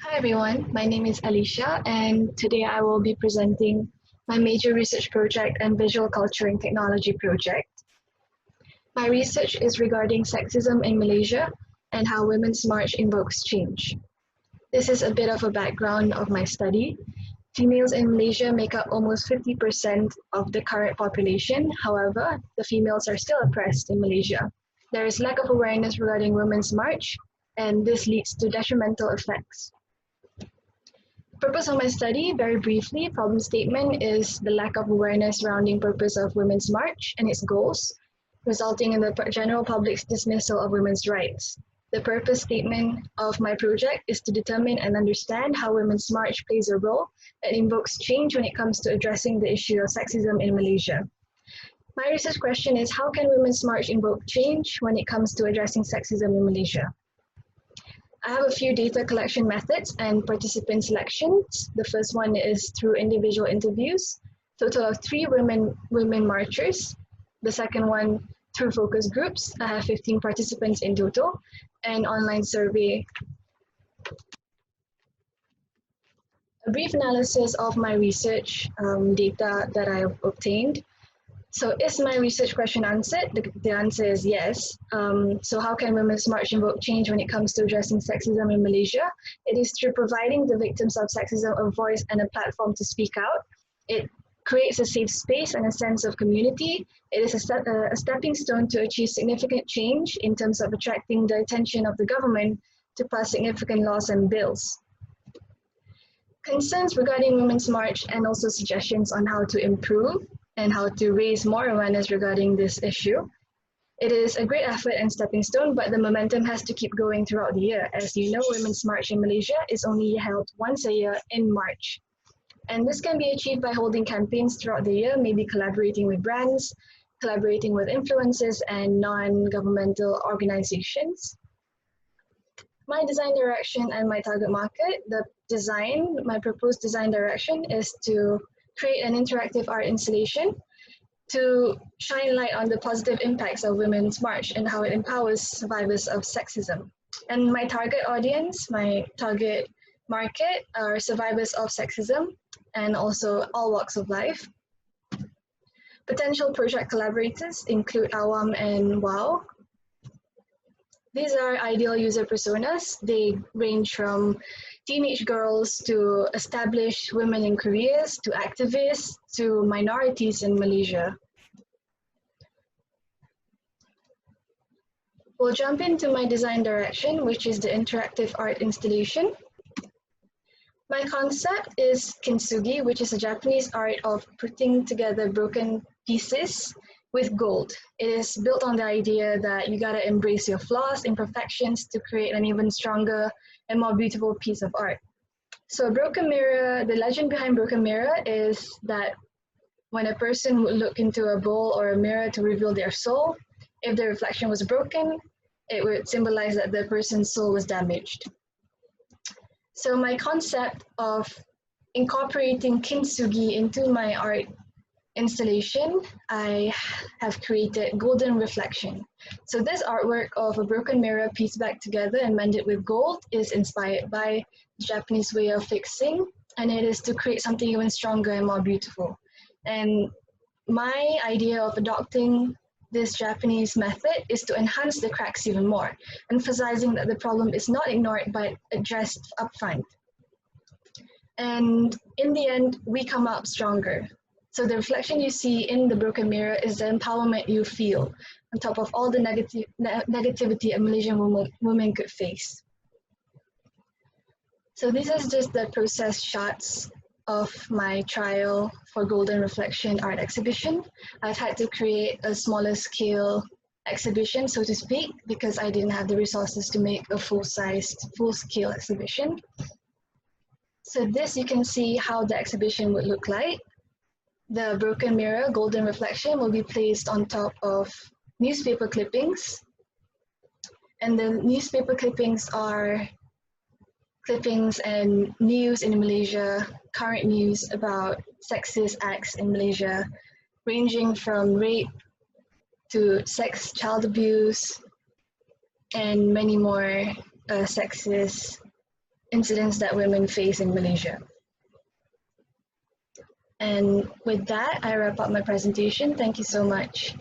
Hi everyone, my name is Allysha and today I will be presenting my major research project and visual culture and technology project. My research is regarding sexism in Malaysia and how Women's March invokes change. This is a bit of a background of my study. Females in Malaysia make up almost 50% of the current population. However, the females are still oppressed in Malaysia. There is lack of awareness regarding Women's March, and this leads to detrimental effects. Purpose of my study, very briefly, problem statement is the lack of awareness surrounding purpose of Women's March and its goals, resulting in the general public's dismissal of women's rights. The purpose statement of my project is to determine and understand how Women's March plays a role and invokes change when it comes to addressing the issue of sexism in Malaysia. My research question is, how can Women's March invoke change when it comes to addressing sexism in Malaysia? I have a few data collection methods and participant selections. The first one is through individual interviews, total of 3 women marchers. The second one through focus groups. I have 15 participants in total, and online survey. A brief analysis of my research data that I have obtained. So is my research question answered? The answer is yes. So how can Women's March invoke change when it comes to addressing sexism in Malaysia? It is through providing the victims of sexism a voice and a platform to speak out. It creates a safe space and a sense of community. It is a stepping stone to achieve significant change in terms of attracting the attention of the government to pass significant laws and bills. Concerns regarding Women's March and also suggestions on how to improve and how to raise more awareness regarding this issue. It is a great effort and stepping stone, but the momentum has to keep going throughout the year. As you know, Women's March in Malaysia is only held once a year in March. And this can be achieved by holding campaigns throughout the year, maybe collaborating with brands, collaborating with influencers and non-governmental organizations. My design direction and my target market, my proposed design direction is to create an interactive art installation to shine light on the positive impacts of Women's March and how it empowers survivors of sexism. And my target audience, my target market are survivors of sexism and also all walks of life. Potential project collaborators include Awam and WOW. These are ideal user personas. They range from teenage girls to established women in careers, to activists, to minorities in Malaysia. We'll jump into my design direction, which is the interactive art installation. My concept is kintsugi, which is a Japanese art of putting together broken pieces with gold. It is built on the idea that you gotta embrace your flaws, imperfections to create an even stronger and more beautiful piece of art. So broken mirror, the legend behind broken mirror is that when a person would look into a bowl or a mirror to reveal their soul, if the reflection was broken, it would symbolize that the person's soul was damaged. So my concept of incorporating kintsugi into my art installation, I have created golden reflection. So this artwork of a broken mirror pieced back together and mended with gold is inspired by the Japanese way of fixing, and it is to create something even stronger and more beautiful. And my idea of adopting this Japanese method is to enhance the cracks even more, emphasizing that the problem is not ignored but addressed upfront. And in the end, we come out stronger. So the reflection you see in the broken mirror is the empowerment you feel on top of all the negativity a Malaysian woman could face. So this is just the process shots of my trial for Golden Reflection art exhibition. I've had to create a smaller scale exhibition, so to speak, because I didn't have the resources to make a full-sized, full-scale exhibition. So this, you can see how the exhibition would look like. The broken mirror, golden reflection, will be placed on top of newspaper clippings. And the newspaper clippings are clippings and news in Malaysia, current news about sexist acts in Malaysia, ranging from rape to sex, child abuse, and many more sexist incidents that women face in Malaysia. And with that, I wrap up my presentation. Thank you so much.